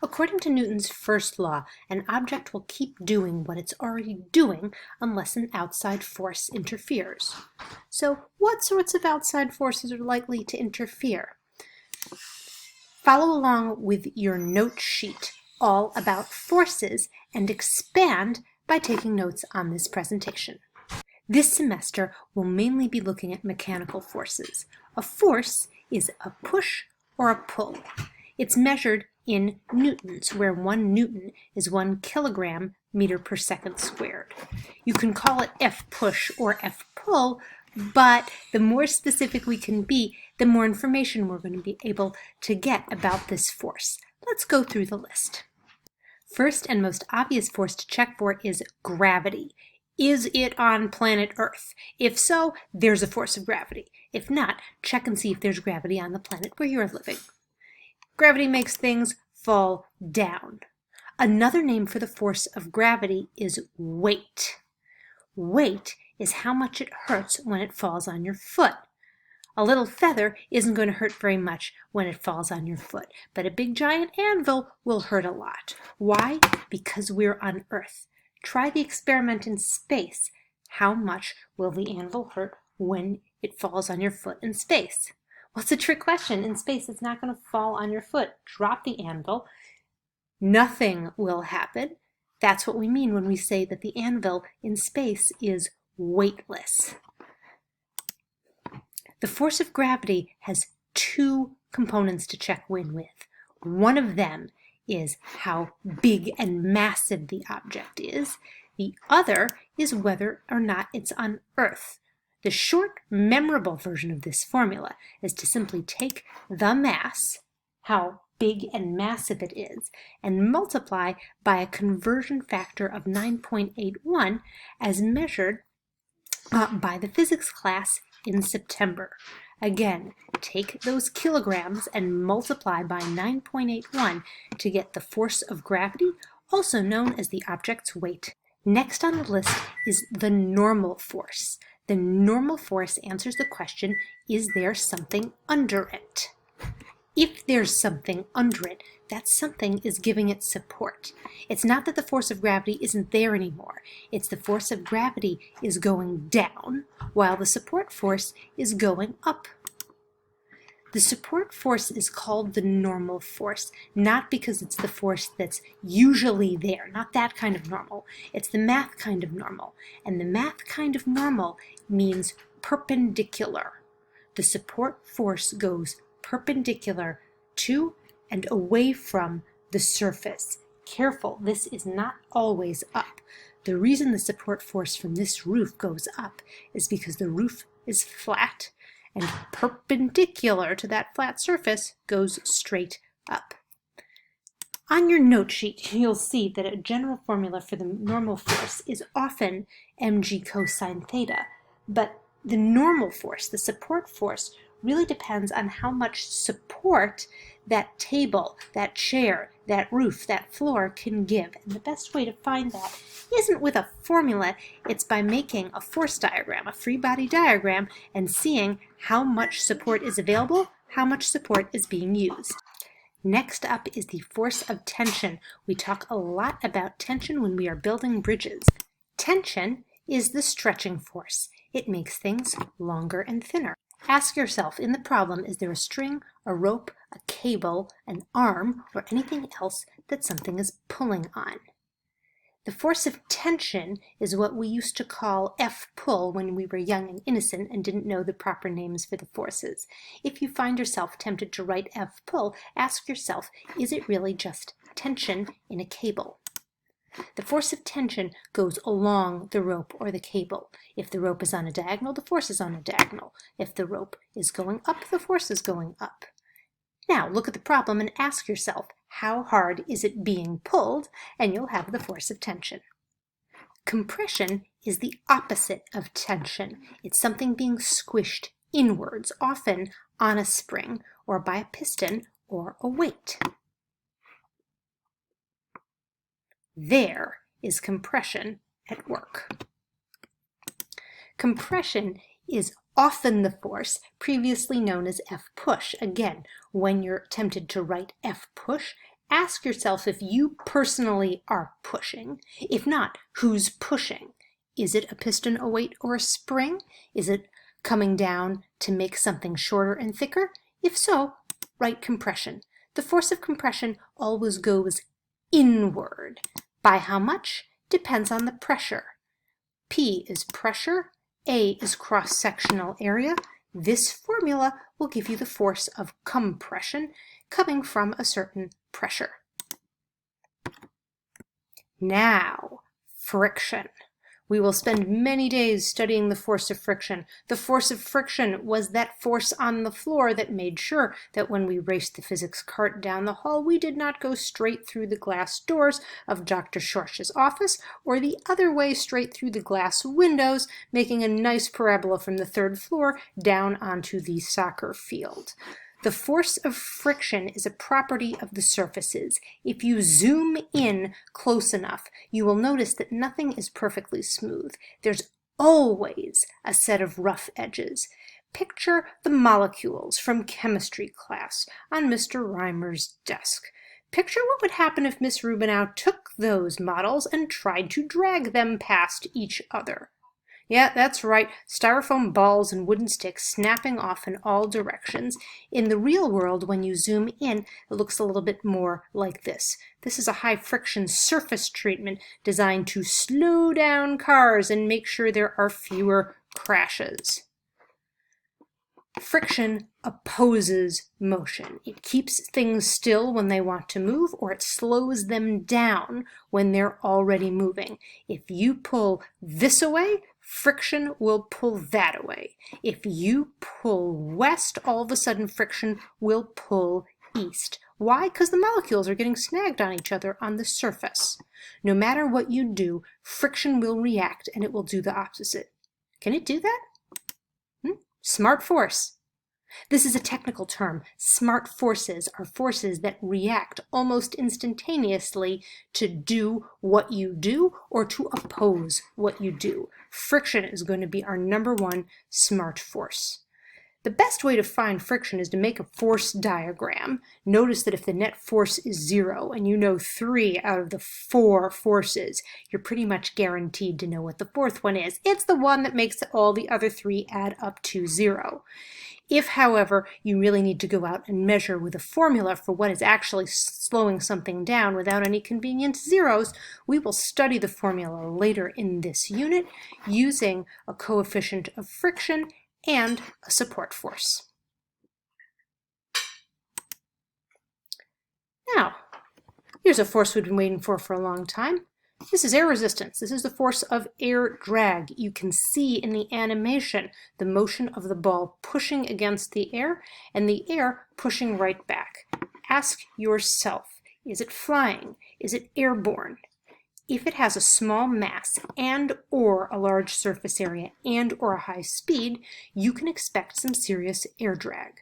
According to Newton's first law, an object will keep doing what it's already doing unless an outside force interferes. So, what sorts of outside forces are likely to interfere? Follow along with your note sheet all about forces and expand by taking notes on this presentation. This semester, we'll mainly be looking at mechanical forces. A force is a push or a pull. It's measured in newtons, where 1 newton is 1 kilogram meter per second squared. You can call it F push or F pull, but the more specific we can be, the more information we're going to be able to get about this force. Let's go through the list. First and most obvious force to check for is gravity. Is it on planet Earth? If so, there's a force of gravity. If not, check and see if there's gravity on the planet where you're living. Gravity makes things fall down. Another name for the force of gravity is weight. Weight is how much it hurts when it falls on your foot. A little feather isn't going to hurt very much when it falls on your foot, but a big giant anvil will hurt a lot. Why? Because we're on Earth. Try the experiment in space. How much will the anvil hurt when it falls on your foot in space? Well, it's a trick question. In space, it's not going to fall on your foot. Drop the anvil. Nothing will happen. That's what we mean when we say that the anvil in space is weightless. The force of gravity has 2 components to check in with. One of them is how big and massive the object is. The other is whether or not it's on Earth. The short, memorable version of this formula is to simply take the mass, how big and massive it is, and multiply by a conversion factor of 9.81 as measured by the physics class in September. Again, take those kilograms and multiply by 9.81 to get the force of gravity, also known as the object's weight. Next on the list is the normal force. The normal force answers the question, is there something under it? If there's something under it, that something is giving it support. It's not that the force of gravity isn't there anymore. It's the force of gravity is going down, while the support force is going up. The support force is called the normal force, not because it's the force that's usually there, not that kind of normal. It's the math kind of normal, and the math kind of normal means perpendicular. The support force goes perpendicular to and away from the surface. Careful, this is not always up. The reason the support force from this roof goes up is because the roof is flat, and perpendicular to that flat surface goes straight up. On your note sheet, you'll see that a general formula for the normal force is often mg cosine theta, but the normal force, the support force, really depends on how much support that table, that chair, that roof, that floor can give. And the best way to find that isn't with a formula, it's by making a force diagram, a free body diagram, and seeing how much support is available, how much support is being used. Next up is the force of tension. We talk a lot about tension when we are building bridges. Tension is the stretching force. It makes things longer and thinner. Ask yourself in the problem, is there a string, a rope, a cable, an arm, or anything else that something is pulling on? The force of tension is what we used to call F pull when we were young and innocent and didn't know the proper names for the forces. If you find yourself tempted to write F pull, ask yourself, is it really just tension in a cable? The force of tension goes along the rope or the cable. If the rope is on a diagonal, the force is on a diagonal. If the rope is going up, the force is going up. Now look at the problem and ask yourself, how hard is it being pulled? And you'll have the force of tension. Compression is the opposite of tension. It's something being squished inwards, often on a spring or by a piston or a weight. There is compression at work. Compression is often the force previously known as F push. Again, when you're tempted to write F push, Ask yourself if you personally are pushing. If not, who's pushing? Is it a piston, a weight, or a spring? Is it coming down to make something shorter and thicker? If so, write compression. The force of compression always goes inward. By how much? Depends on the pressure. P is pressure, A is cross-sectional area. This formula will give you the force of compression coming from a certain pressure. Now, friction. We will spend many days studying the force of friction. The force of friction was that force on the floor that made sure that when we raced the physics cart down the hall, we did not go straight through the glass doors of Dr. Schorsch's office or the other way straight through the glass windows, making a nice parabola from the third floor down onto the soccer field. The force of friction is a property of the surfaces. If you zoom in close enough, you will notice that nothing is perfectly smooth. There's always a set of rough edges. Picture the molecules from chemistry class on Mr. Reimer's desk. Picture what would happen if Miss Rubinow took those models and tried to drag them past each other. Yeah, that's right, styrofoam balls and wooden sticks snapping off in all directions. In the real world, when you zoom in, it looks a little bit more like this. This is a high friction surface treatment designed to slow down cars and make sure there are fewer crashes. Friction opposes motion. It keeps things still when they want to move, or it slows them down when they're already moving. If you pull this away, friction will pull that away. If you pull west, all of a sudden friction will pull east. Why? Because the molecules are getting snagged on each other on the surface. No matter what you do, friction will react and it will do the opposite. Can it do that? Smart force. This is a technical term. Smart forces are forces that react almost instantaneously to do what you do or to oppose what you do. Friction is going to be our number one smart force. The best way to find friction is to make a force diagram. Notice that if the net force is 0 and you know 3 out of the 4 forces, you're pretty much guaranteed to know what the fourth one is. It's the one that makes all the other 3 add up to 0. If, however, you really need to go out and measure with a formula for what is actually slowing something down without any convenient zeros, we will study the formula later in this unit using a coefficient of friction and a support force. Now, here's a force we've been waiting for a long time. This is air resistance. This is the force of air drag. You can see in the animation the motion of the ball pushing against the air and the air pushing right back. Ask yourself, is it flying? Is it airborne? If it has a small mass and or a large surface area and or a high speed, you can expect some serious air drag.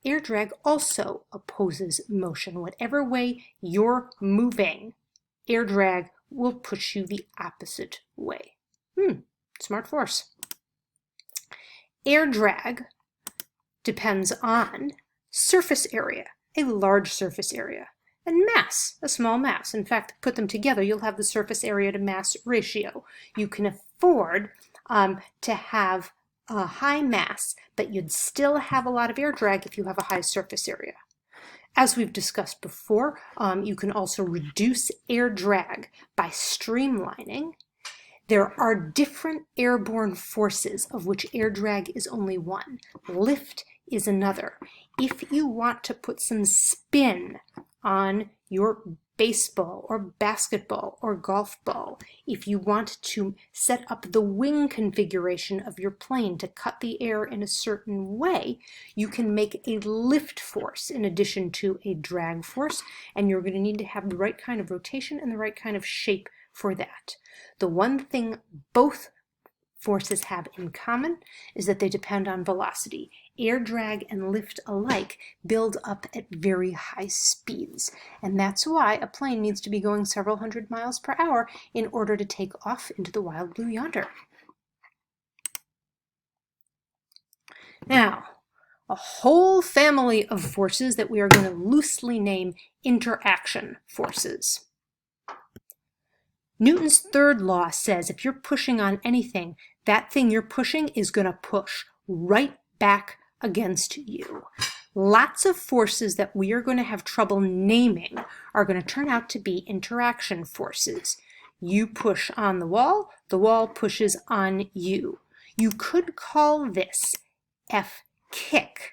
Air drag also opposes motion. Whatever way you're moving, air drag will push you the opposite way. Smart force. Air drag depends on surface area, a large surface area, and mass, a small mass. In fact, put them together, you'll have the surface area to mass ratio. You can afford to have a high mass, but you'd still have a lot of air drag if you have a high surface area. As we've discussed before, you can also reduce air drag by streamlining. There are different airborne forces of which air drag is only one. Lift is another. If you want to put some spin on your baseball or basketball or golf ball, if you want to set up the wing configuration of your plane to cut the air in a certain way, you can make a lift force in addition to a drag force, and you're going to need to have the right kind of rotation and the right kind of shape for that. The one thing both forces have in common is that they depend on velocity. Air drag and lift alike build up at very high speeds, and that's why a plane needs to be going several hundred miles per hour in order to take off into the wild blue yonder. Now, a whole family of forces that we are going to loosely name interaction forces. Newton's third law says if you're pushing on anything, that thing you're pushing is going to push right back against you. Lots of forces that we are going to have trouble naming are going to turn out to be interaction forces. You push on the wall pushes on you. You could call this F kick,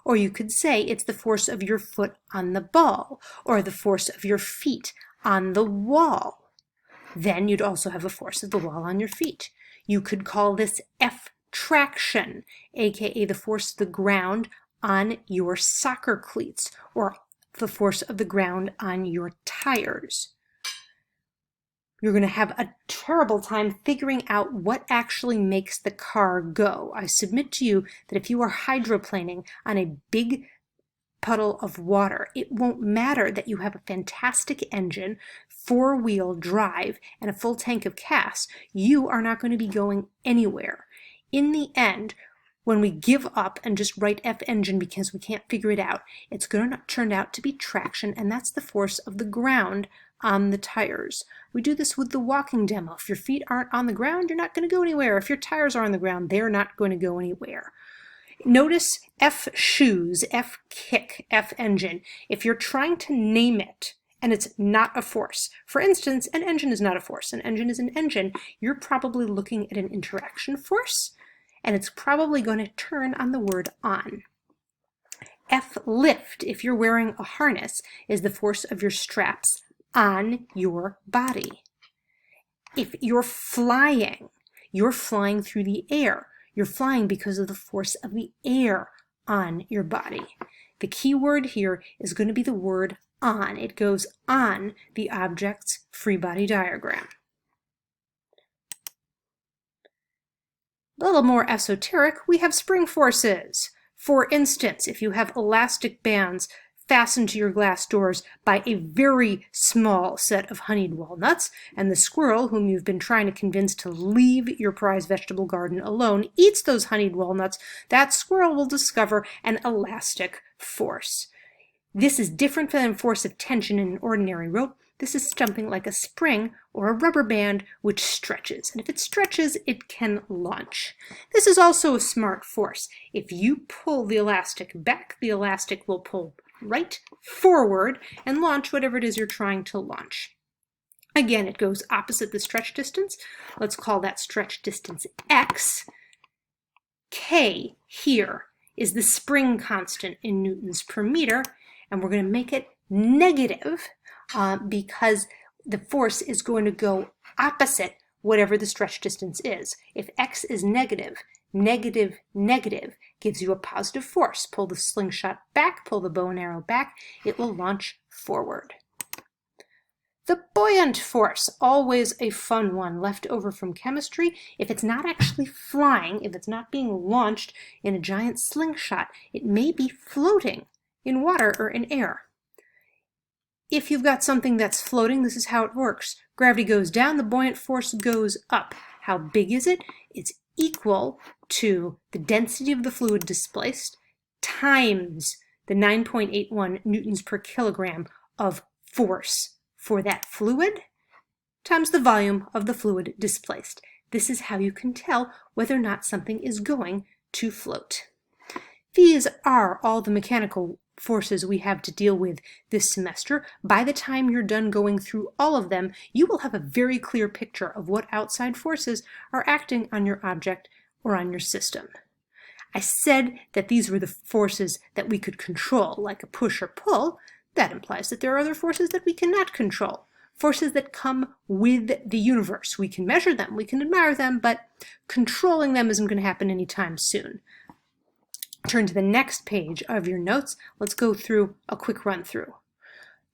or you could say it's the force of your foot on the ball, or the force of your feet on the wall. Then you'd also have a force of the wall on your feet. You could call this F traction, aka the force of the ground on your soccer cleats, or the force of the ground on your tires. You're going to have a terrible time figuring out what actually makes the car go. I submit to you that if you are hydroplaning on a big puddle of water, it won't matter that you have a fantastic engine, four-wheel drive, and a full tank of gas. You are not going to be going anywhere. In the end, when we give up and just write F engine because we can't figure it out, it's going to turn out to be traction, and that's the force of the ground on the tires. We do this with the walking demo. If your feet aren't on the ground, you're not going to go anywhere. If your tires are on the ground, they're not going to go anywhere. Notice F shoes, F kick, F engine. If you're trying to name it and it's not a force, for instance, an engine is not a force, an engine is an engine, you're probably looking at an interaction force, and it's probably going to turn on the word on. F lift, if you're wearing a harness, is the force of your straps on your body. If you're flying through the air. You're flying because of the force of the air on your body. The key word here is going to be the word on. It goes on the object's free body diagram. A little more esoteric, we have spring forces. For instance, if you have elastic bands fastened to your glass doors by a very small set of honeyed walnuts, and the squirrel, whom you've been trying to convince to leave your prized vegetable garden alone, eats those honeyed walnuts, that squirrel will discover an elastic force. This is different than force of tension in an ordinary rope. This is something like a spring or a rubber band which stretches. And if it stretches, it can launch. This is also a smart force. If you pull the elastic back, the elastic will pull right forward and launch whatever it is you're trying to launch. Again, it goes opposite the stretch distance. Let's call that stretch distance X. K here is the spring constant in newtons per meter, and we're going to make it negative because the force is going to go opposite whatever the stretch distance is. If X is negative, negative, negative gives you a positive force. Pull the slingshot back, pull the bow and arrow back, it will launch forward. The buoyant force, always a fun one left over from chemistry. If it's not actually flying, if it's not being launched in a giant slingshot, it may be floating in water or in air. If you've got something that's floating, this is how it works. Gravity goes down, the buoyant force goes up. How big is it? It's equal to the density of the fluid displaced times the 9.81 newtons per kilogram of force for that fluid times the volume of the fluid displaced. This is how you can tell whether or not something is going to float. These are all the mechanical forces we have to deal with this semester. By the time you're done going through all of them, you will have a very clear picture of what outside forces are acting on your object or on your system. I said that these were the forces that we could control, like a push or pull. That implies that there are other forces that we cannot control. Forces that come with the universe. We can measure them, we can admire them, but controlling them isn't going to happen anytime soon. Turn to the next page of your notes. Let's go through a quick run through.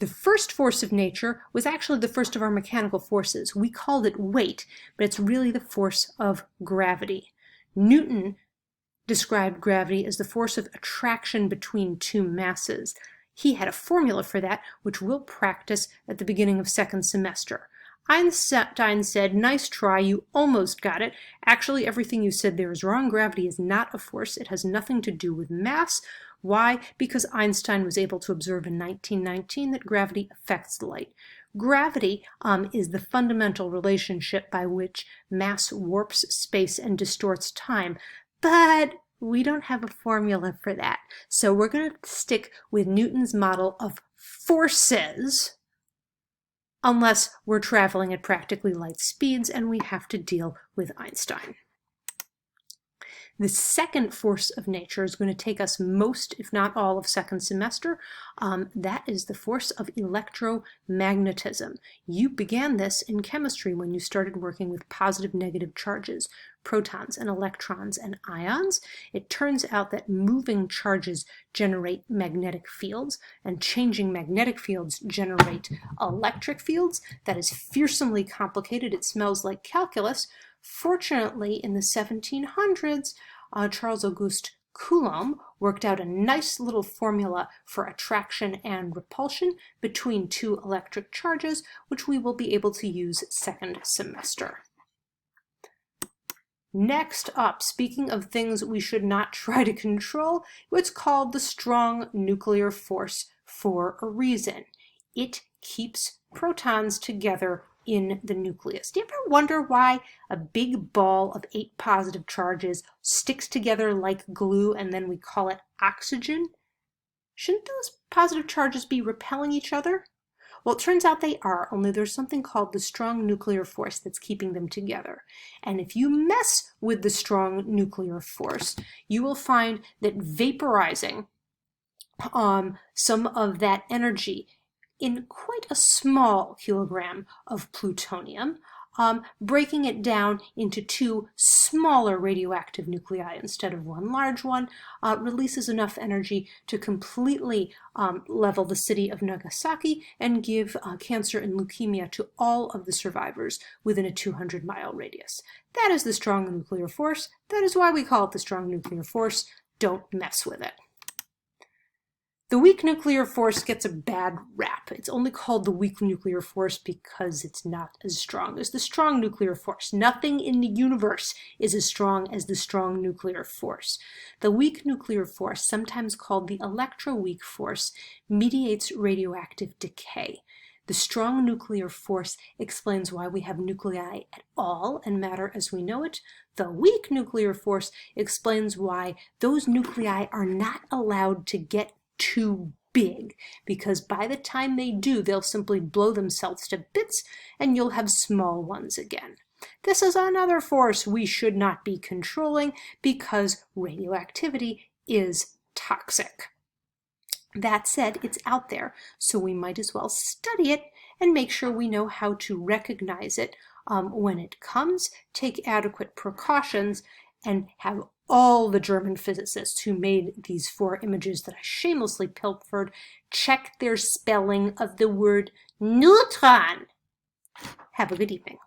The first force of nature was actually the first of our mechanical forces. We called it weight, but it's really the force of gravity. Newton described gravity as the force of attraction between two masses. He had a formula for that, which we'll practice at the beginning of second semester. Einstein said, "Nice try, you almost got it. Actually, everything you said there is wrong. Gravity is not a force. It has nothing to do with mass." Why? Because Einstein was able to observe in 1919 that gravity affects light. Gravity is the fundamental relationship by which mass warps space and distorts time. But we don't have a formula for that. So we're going to stick with Newton's model of forces, unless we're traveling at practically light speeds and we have to deal with Einstein. The second force of nature is going to take us most, if not all, of second semester. That is the force of electromagnetism. You began this in chemistry when you started working with positive, negative charges, protons and electrons and ions. It turns out that moving charges generate magnetic fields, and changing magnetic fields generate electric fields. That is fearsomely complicated. It smells like calculus. Fortunately, in the 1700s, Charles Auguste Coulomb worked out a nice little formula for attraction and repulsion between two electric charges, which we will be able to use second semester. Next up, speaking of things we should not try to control, what's called the strong nuclear force for a reason. It keeps protons together in the nucleus. Do you ever wonder why a big ball of 8 positive charges sticks together like glue and then we call it oxygen? Shouldn't those positive charges be repelling each other? Well, it turns out they are, only there's something called the strong nuclear force that's keeping them together. And if you mess with the strong nuclear force, you will find that vaporizing some of that energy in quite a small kilogram of plutonium, breaking it down into 2 smaller radioactive nuclei instead of 1 large one, releases enough energy to completely level the city of Nagasaki and give cancer and leukemia to all of the survivors within a 200-mile radius. That is the strong nuclear force. That is why we call it the strong nuclear force. Don't mess with it. The weak nuclear force gets a bad rap. It's only called the weak nuclear force because it's not as strong as the strong nuclear force. Nothing in the universe is as strong as the strong nuclear force. The weak nuclear force, sometimes called the electroweak force, mediates radioactive decay. The strong nuclear force explains why we have nuclei at all and matter as we know it. The weak nuclear force explains why those nuclei are not allowed to get too big, because by the time they do, they'll simply blow themselves to bits and you'll have small ones again. This is another force we should not be controlling because radioactivity is toxic. That said, it's out there, so we might as well study it and make sure we know how to recognize it when it comes, take adequate precautions, and have all the German physicists who made these 4 images that I shamelessly pilfered check their spelling of the word neutron. Have a good evening.